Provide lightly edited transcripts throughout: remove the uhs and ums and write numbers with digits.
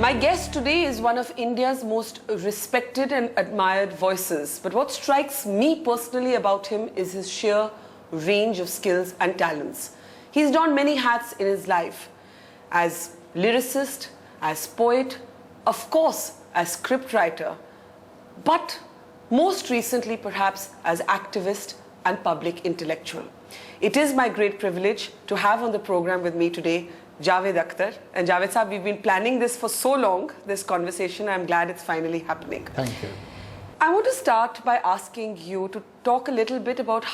My guest today is one of India's most respected and admired voices. But what strikes me personally about him is his sheer range of skills and talents. He's donned many hats in his life. As lyricist, as poet, of course, as scriptwriter, but most recently perhaps as activist and public intellectual. It is my great privilege to have on the program with me today Javed Akhtar. And Javed Saab, we've been planning this for so long, this conversation. I'm glad it's finally happening. Thank you. I want to start by asking you to talk a little bit about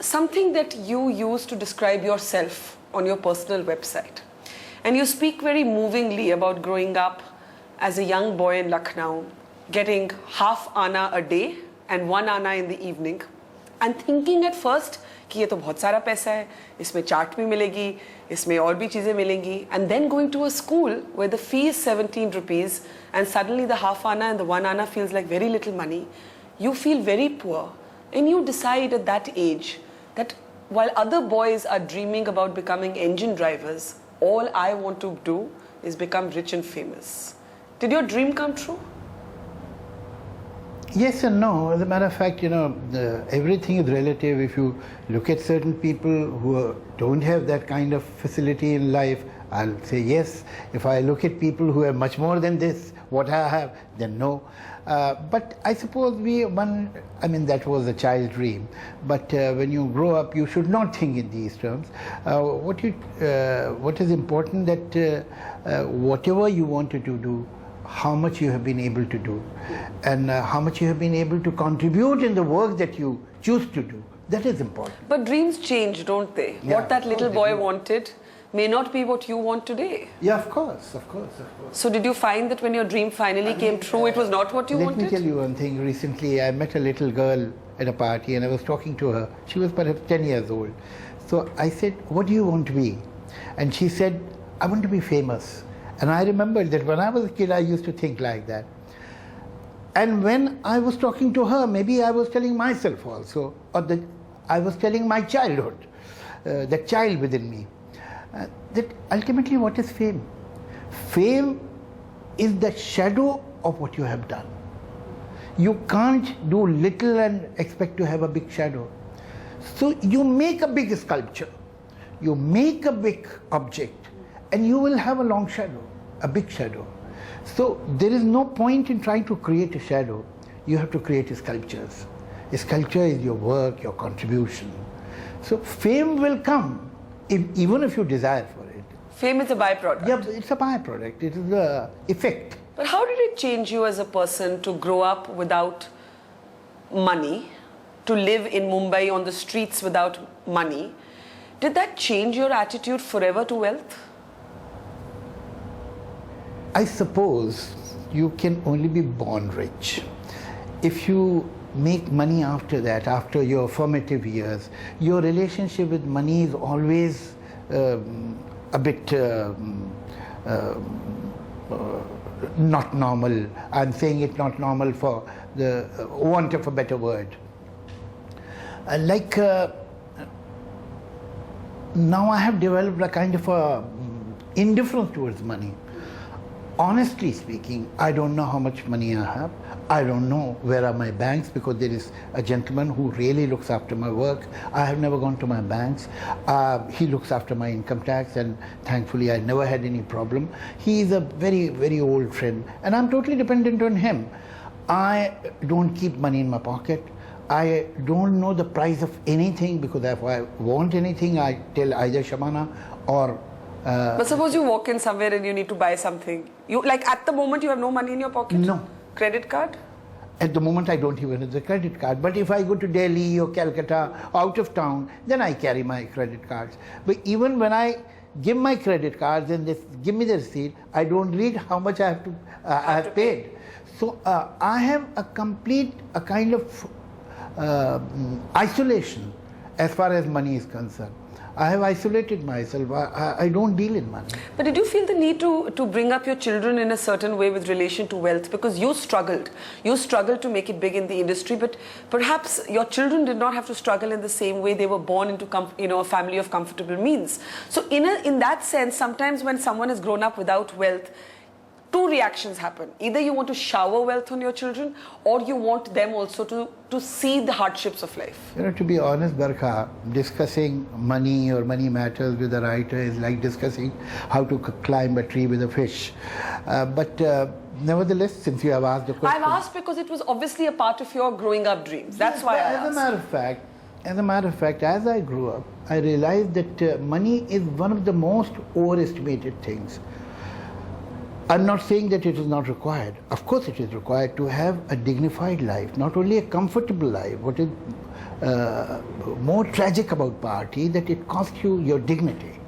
something that you use to describe yourself on your personal website. And you speak very movingly about growing up as a young boy in Lucknow, getting half anna a day and 1 anna in the evening, and thinking at first कि ये तो बहुत सारा पैसा है, इसमें चाट भी मिलेगी, इसमें और भी चीजें मिलेंगी, and then going to a school where the fee is 17 rupees and suddenly the half anna and the 1 anna feels like very little money. You feel very poor, and you decide at that age that while other boys are dreaming about becoming engine drivers, all I want to do is become rich and famous. Did your dream come true? Yes and no. As a matter of fact, everything is relative. If you look at certain people who don't have that kind of facility in life, I'll say yes. If I look at people who have much more than this, what I have, then no. But I suppose that was a child's dream. But when you grow up, you should not think in these terms. What is important that whatever you wanted to do, how much you have been able to do, and how much you have been able to contribute in the work that you choose to do. That is important. But dreams change, don't they? Yeah, what that little boy wanted may not be what you want today. Yeah, of course. So did you find that when your dream finally came true, it was not what you wanted? Let me tell you one thing. Recently, I met a little girl at a party and I was talking to her. She was perhaps 10 years old. So I said, what do you want to be? And she said, I want to be famous. And I remembered that when I was a kid, I used to think like that. And when I was talking to her, maybe I was telling myself also, or that I was telling my childhood, that child within me, that ultimately what is fame? Fame is the shadow of what you have done. You can't do little and expect to have a big shadow. So you make a big sculpture, you make a big object, and you will have a long shadow, a big shadow. So there is no point in trying to create a shadow. You have to create sculptures. A sculpture is your work, your contribution. So fame will come, even if you desire for it. Fame is a byproduct. Yeah, it's a byproduct. It is the effect. But how did it change you as a person to grow up without money, to live in Mumbai on the streets without money? Did that change your attitude forever to wealth? I suppose you can only be born rich. If you make money after that, after your formative years, your relationship with money is always a bit not normal. I'm saying it not normal for the want of a better word. Now I have developed a kind of indifference towards money. Honestly speaking, I don't know how much money I have. I don't know where are my banks, because there is a gentleman who really looks after my work. I have never gone to my banks. He looks after my income tax, and thankfully I never had any problem. He is a very, very old friend, and I'm totally dependent on him. I don't keep money in my pocket. I don't know the price of anything, because if I want anything, I tell either Shamana or but suppose you walk in somewhere and you need to buy something. At the moment you have no money in your pocket? No. Credit card? At the moment I don't even have the credit card. But if I go to Delhi or Calcutta, out of town, then I carry my credit cards. But even when I give my credit cards and they give me the receipt, I don't read how much I have paid. So I have a kind of isolation as far as money is concerned. I have isolated myself. I don't deal in money. But did you feel the need to bring up your children in a certain way with relation to wealth? Because you struggled. You struggled to make it big in the industry, but perhaps your children did not have to struggle in the same way. They were born into a family of comfortable means. So in that sense, sometimes when someone has grown up without wealth, two reactions happen. Either you want to shower wealth on your children, or you want them also to see the hardships of life. You know, to be honest, Barkha, discussing money or money matters with a writer is like discussing how to climb a tree with a fish. But nevertheless, since you have asked the question... I've asked because it was obviously a part of your growing up dreams. That's why I asked. As a matter of fact, as I grew up, I realized that money is one of the most overestimated things. I'm not saying that it is not required. Of course it is required to have a dignified life, not only a comfortable life. What is more tragic about poverty, that it costs you your dignity.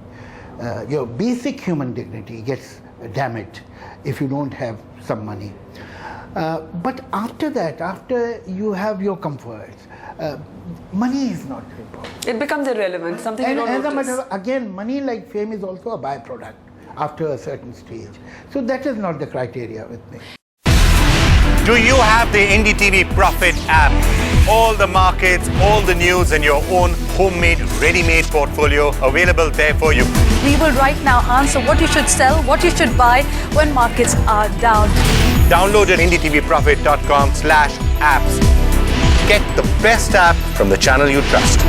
Your basic human dignity gets damaged if you don't have some money. But after that, after you have your comforts, money is not important. It becomes irrelevant, something you don't As a notice. matter of, again, money like fame is also a byproduct after a certain stage. So that is not the criteria with me. Do you have the NDTV Profit app? All the markets, all the news and your own homemade, ready-made portfolio available there for you. We will right now answer what you should sell, what you should buy when markets are down. Download at ndtvprofit.com/apps. Get the best app from the channel you trust.